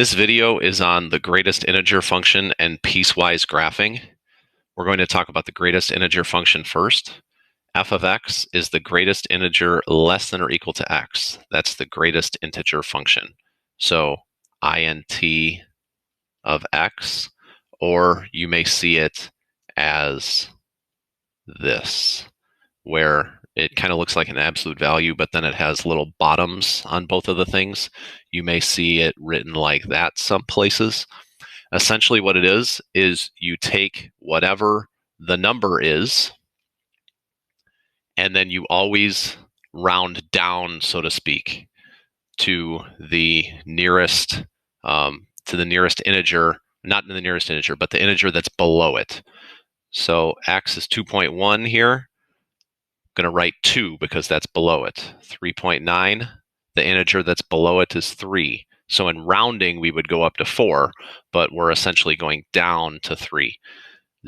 This video is on the greatest integer function and piecewise graphing. We're going to talk about the greatest integer function first. F of x is the greatest integer less than or equal to x. That's the greatest integer function. So int of x, or you may see it as this, where it kind of looks like an absolute value, but then it has little bottoms on both of the things. You may see it written like that some places. Essentially what it is you take whatever the number is, and then you always round down, so to speak, to the nearest integer, not the nearest integer, but the integer that's below it. So x is 2.1 here. I'm going to write 2 because that's below it. 3.9, the integer that's below it is 3. So in rounding, we would go up to 4, but we're essentially going down to 3.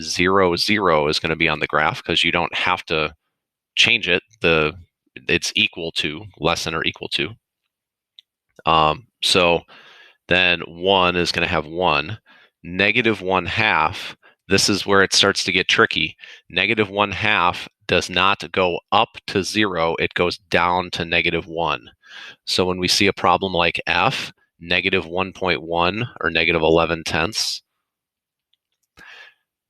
0, 0 is going to be on the graph because you don't have to change it. It's equal to, less than or equal to. So then 1 is going to have 1. Negative 1/2, this is where it starts to get tricky. Negative 1/2 does not go up to 0, it goes down to negative 1. So when we see a problem like f, negative 1.1 or negative 11/10,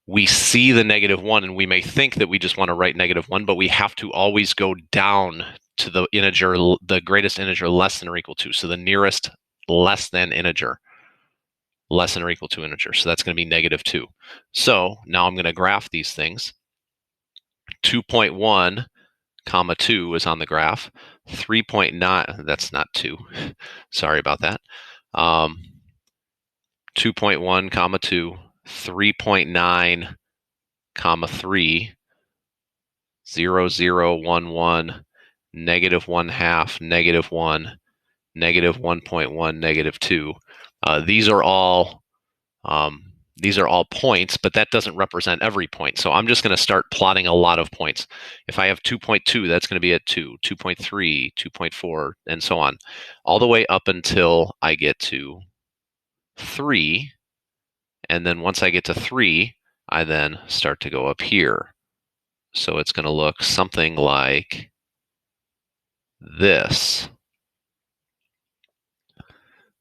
we see the negative 1 and we may think that we just want to write negative 1, but we have to always go down to the integer, the greatest integer less than or equal to. So the nearest less than integer, less than or equal to integer. So that's going to be negative 2. So now I'm going to graph these things. 2.1 comma 2 is on the graph. 3.9, that's not 2. Sorry about that. 2.1 comma 2, 3.9 comma 3, 0, 0, 1, 1, negative 1/2, negative 1, negative 1.1, negative 2. These are all points, but that doesn't represent every point. So I'm just going to start plotting a lot of points. If I have 2.2, that's going to be at 2, 2.3, 2.4, and so on, all the way up until I get to 3. And then once I get to 3, I then start to go up here. So it's going to look something like this.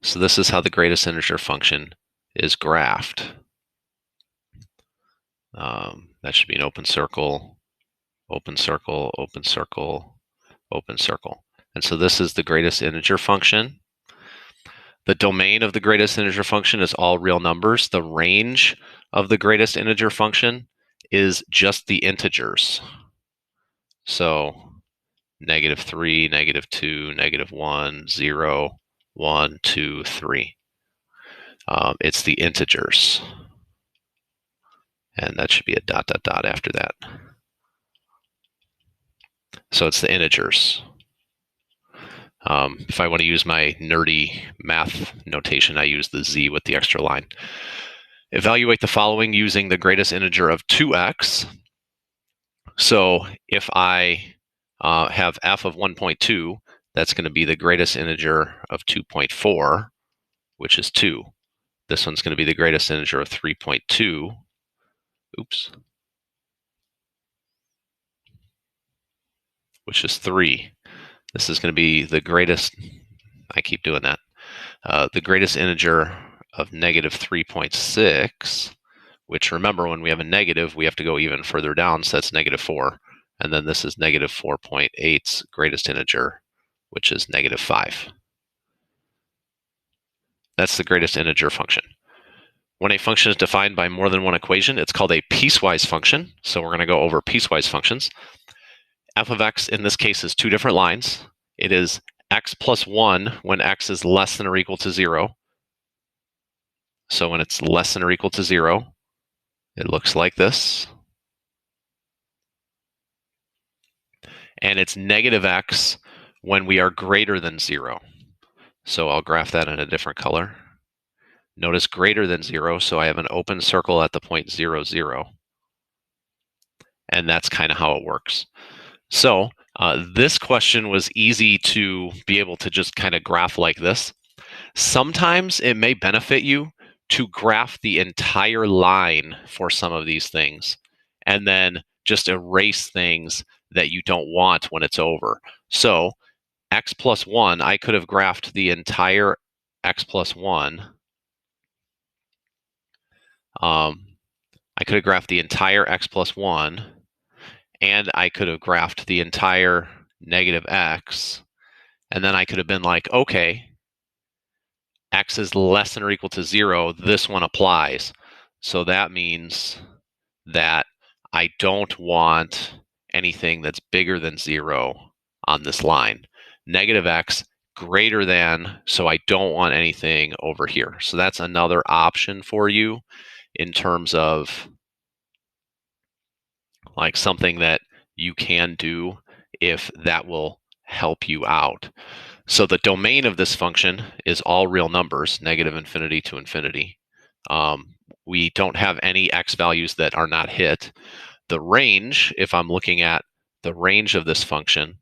So this is how the greatest integer function is graphed. That should be an open circle, open circle, open circle, open circle. And so this is the greatest integer function. The domain of the greatest integer function is all real numbers. The range of the greatest integer function is just the integers. So negative 3, negative 2, negative 1, 0, 1, 2, 3. It's the integers. And that should be a dot, dot, dot after that. So it's the integers. If I want to use my nerdy math notation, I use the z with the extra line. Evaluate the following using the greatest integer of 2x. So if I have f of 1.2, that's going to be the greatest integer of 2.4, which is 2. This one's going to be the greatest integer of 3.2. Oops. Which is 3. This is going to be the greatest, I keep doing that, the greatest integer of negative 3.6, which, remember, when we have a negative, we have to go even further down, so that's negative 4. And then this is negative 4.8's greatest integer, which is negative 5. That's the greatest integer function. When a function is defined by more than one equation, it's called a piecewise function. So we're going to go over piecewise functions. F of x in this case is 2 different lines. It is x plus 1 when x is less than or equal to 0. So when it's less than or equal to 0, it looks like this. And it's negative x when we are greater than 0. So I'll graph that in a different color. Notice greater than 0, so I have an open circle at the point 0, 0. And that's kind of how it works. So this question was easy to be able to just kind of graph like this. Sometimes it may benefit you to graph the entire line for some of these things and then just erase things that you don't want when it's over. So x plus 1, I could have graphed the entire x plus 1. I could have graphed the entire x plus 1, and I could have graphed the entire negative x, and then I could have been like, okay, x is less than or equal to 0, this one applies. So that means that I don't want anything that's bigger than 0 on this line. Negative x greater than, so I don't want anything over here. So that's another option for you in terms of like something that you can do if that will help you out. So the domain of this function is all real numbers, negative infinity to infinity. We don't have any x values that are not hit. The range, if I'm looking at the range of this function,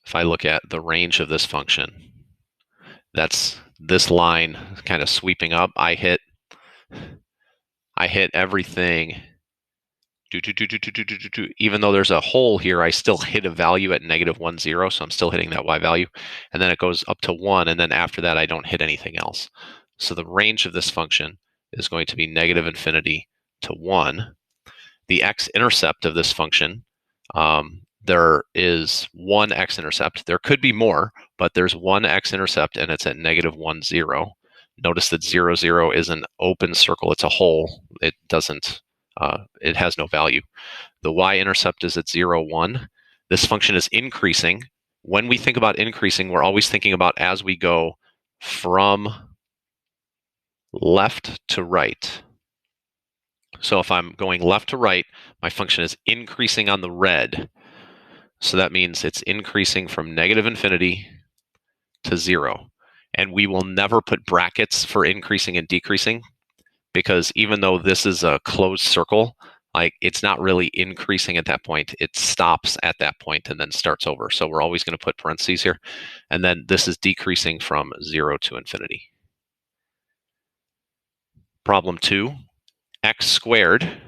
if I look at the range of this function, that's this line kind of sweeping up. I hit everything. Even though there's a hole here, I still hit a value at negative 1, 0, so I'm still hitting that y value. And then it goes up to 1, and then after that, I don't hit anything else. So the range of this function is going to be negative infinity to 1. The x-intercept of this function, there is one x-intercept. There could be more, but there's one x-intercept, and it's at negative 1, 0. Notice that 0, 0 is an open circle. It's a hole. It doesn't, it has no value. The y-intercept is at 0, 1. This function is increasing. When we think about increasing, we're always thinking about as we go from left to right. So if I'm going left to right, my function is increasing on the red. So that means it's increasing from negative infinity to 0. And we will never put brackets for increasing and decreasing, because even though this is a closed circle, like it's not really increasing at that point. It stops at that point and then starts over. So we're always going to put parentheses here. And then this is decreasing from 0 to infinity. Problem 2, x squared.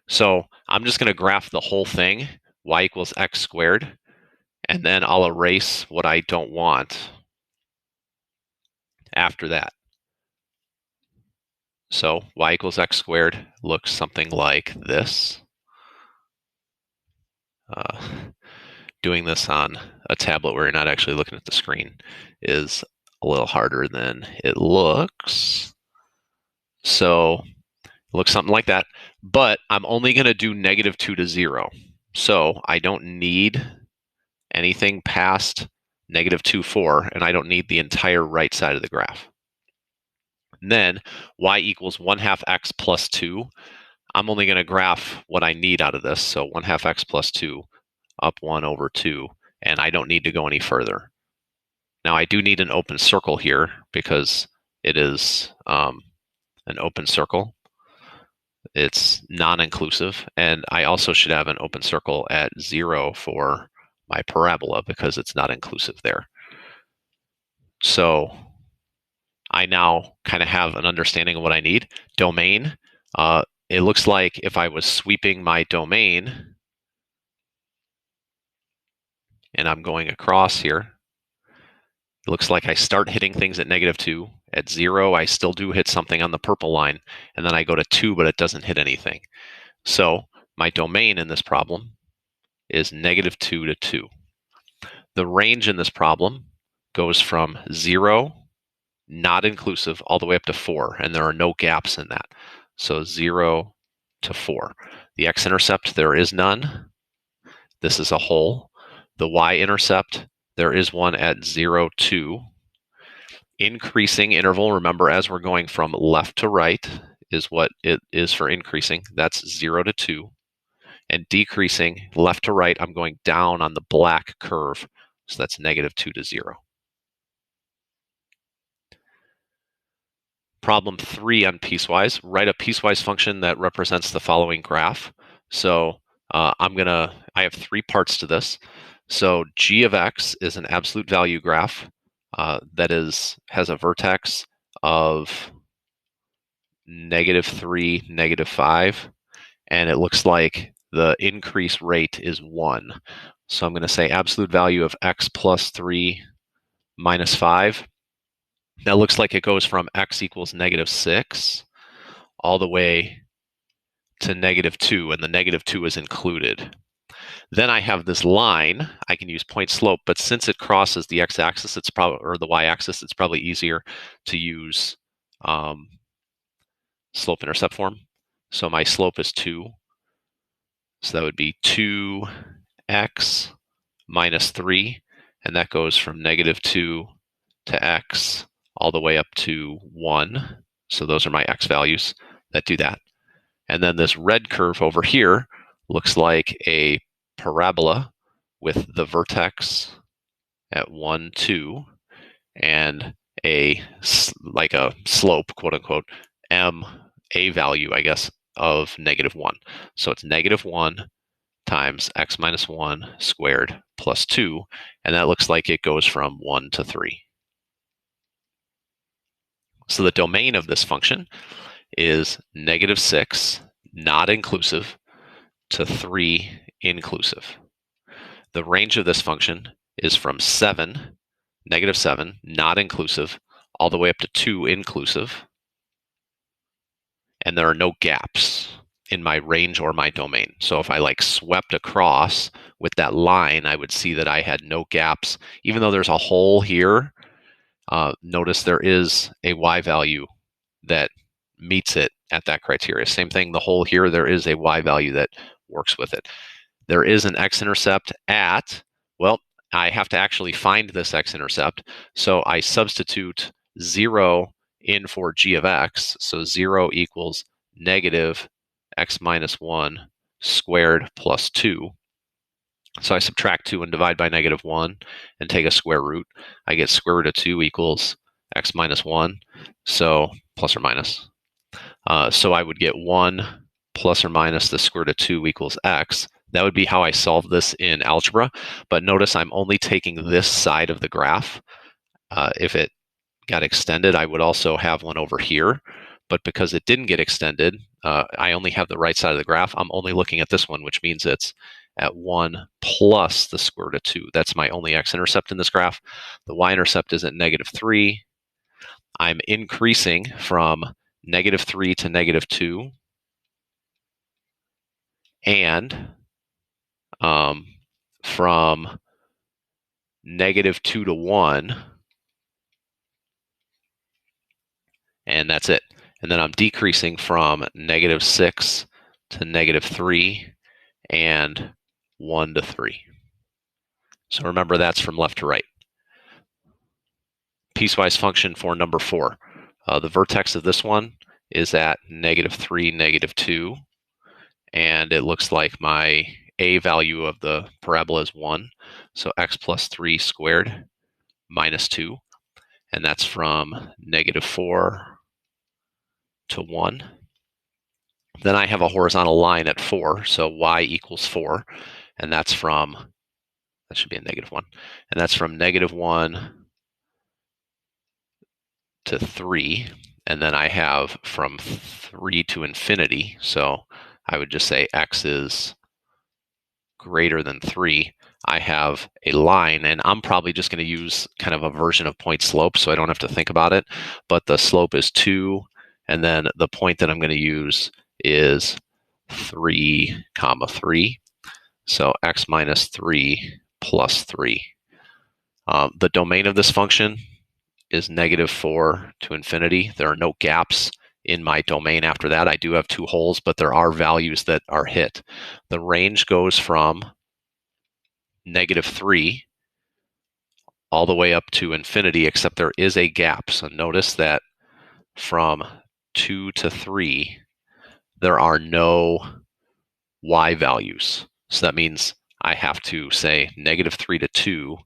So I'm just going to graph the whole thing, y equals x squared, and then I'll erase what I don't want after that. So y equals x squared looks something like this. Doing this on a tablet where you're not actually looking at the screen is a little harder than it looks. So it looks something like that, but I'm only going to do negative 2 to 0. So I don't need anything past negative 2, 4, and I don't need the entire right side of the graph. And then y equals 1/2 x plus 2. I'm only going to graph what I need out of this. So 1/2 x plus 2 up 1 over 2, and I don't need to go any further. Now I do need an open circle here because it is an open circle. It's non-inclusive, and I also should have an open circle at 0 for my parabola because it's not inclusive there. So I now kind of have an understanding of what I need. Domain, it looks like if I was sweeping my domain and I'm going across here, it looks like I start hitting things at negative 2. At 0, I still do hit something on the purple line, and then I go to 2, but it doesn't hit anything. So my domain in this problem is negative 2 to 2. The range in this problem goes from 0, not inclusive, all the way up to 4, and there are no gaps in that. So 0 to 4. The x-intercept, there is none. This is a hole. The y-intercept, there is one at 0, 2. Increasing interval, remember, as we're going from left to right is what it is for increasing. That's 0 to 2. And decreasing left to right, I'm going down on the black curve. So that's negative 2 to 0. Problem 3 on piecewise. Write a piecewise function that represents the following graph. So I have 3 parts to this. So g of x is an absolute value graph that has a vertex of -3, -5, and it looks like the increase rate is 1. So I'm going to say absolute value of x plus 3 minus 5. That looks like it goes from x equals -6 all the way to -2, and the -2 is included. Then I have this line. I can use point slope, but since it crosses the x-axis, it's probably, or the y-axis, it's probably easier to use slope-intercept form. So my slope is 2. So that would be 2x minus 3, and that goes from -2 to x all the way up to 1. So those are my x values that do that. And then this red curve over here looks like a parabola with the vertex at 1, 2, and like a slope, quote unquote, a value, I guess, of -1. So it's -1 times x minus 1 squared plus 2, and that looks like it goes from 1 to 3. So the domain of this function is -6, not inclusive, to 3 inclusive. The range of this function is from -7, not inclusive, all the way up to 2 inclusive, and there are no gaps in my range or my domain. So if I like swept across with that line, I would see that I had no gaps. Even though there's a hole here, notice there is a y value that meets it at that criteria. Same thing, the hole here, there is a y value that works with it. There is an x-intercept at, well, I have to actually find this x-intercept. So I substitute 0 in for g of x. So 0 equals negative x minus 1 squared plus 2. So I subtract 2 and divide by -1 and take a square root. I get square root of 2 equals x minus 1, so plus or minus. So I would get 1 plus or minus the square root of 2 equals x. That would be how I solve this in algebra. But notice I'm only taking this side of the graph. If it got extended, I would also have one over here. But because it didn't get extended, I only have the right side of the graph. I'm only looking at this one, which means it's at 1 plus the square root of 2. That's my only x-intercept in this graph. The y-intercept is at -3. I'm increasing from -3 to -2. And from -2 to 1. And that's it. And then I'm decreasing from -6 to -3 and 1 to 3. So remember, that's from left to right. Piecewise function for number 4. The vertex of this one is at -3, -2, and it looks like my a value of the parabola is 1. So x plus 3 squared minus 2, and that's from -4 to 1. Then I have a horizontal line at 4, so y equals 4, and that's from, that should be a -1, and that's from -1 to 3, and then I have from 3 to infinity, so I would just say x is greater than 3. I have a line, and I'm probably just going to use kind of a version of point slope, so I don't have to think about it, but the slope is 2, and then the point that I'm going to use is 3, 3. So x minus 3 plus 3. The domain of this function is -4 to infinity. There are no gaps in my domain after that. I do have 2 holes, but there are values that are hit. The range goes from -3 all the way up to infinity, except there is a gap. So notice that from 2 to 3, there are no y values. So that means I have to say -3 to 2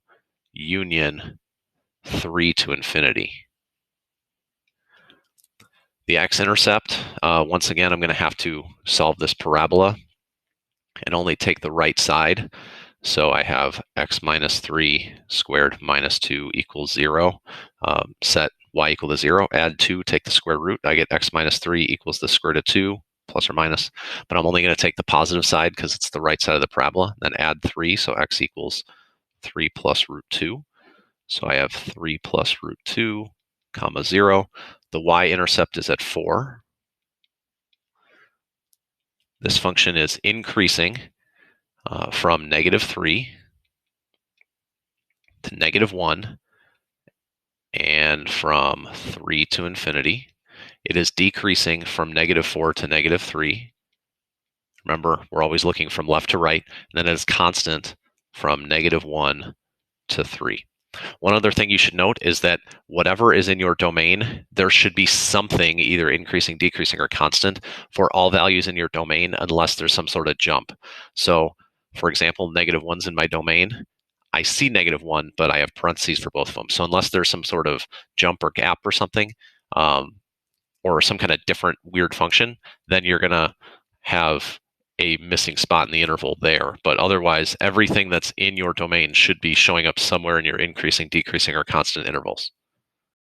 union 3 to infinity. The x-intercept, once again, I'm going to have to solve this parabola and only take the right side. So I have x minus 3 squared minus 2 equals 0. Set y equal to 0, add 2, take the square root. I get x minus 3 equals the square root of 2, plus or minus. But I'm only going to take the positive side because it's the right side of the parabola. Then add 3, so x equals 3 plus root 2. So I have 3 plus root 2, comma 0. The y-intercept is at 4. This function is increasing from negative 3 to negative 1 and from 3 to infinity. It is decreasing from negative 4 to negative 3. Remember, we're always looking from left to right. And then it is constant from negative 1 to 3. One other thing you should note is that whatever is in your domain, there should be something either increasing, decreasing, or constant for all values in your domain unless there's some sort of jump. So, for example, negative 1's in my domain. I see negative 1, but I have parentheses for both of them. So unless there's some sort of jump or gap or something, or some kind of different weird function, then you're going to have a missing spot in the interval there. But otherwise, everything that's in your domain should be showing up somewhere in your increasing, decreasing, or constant intervals.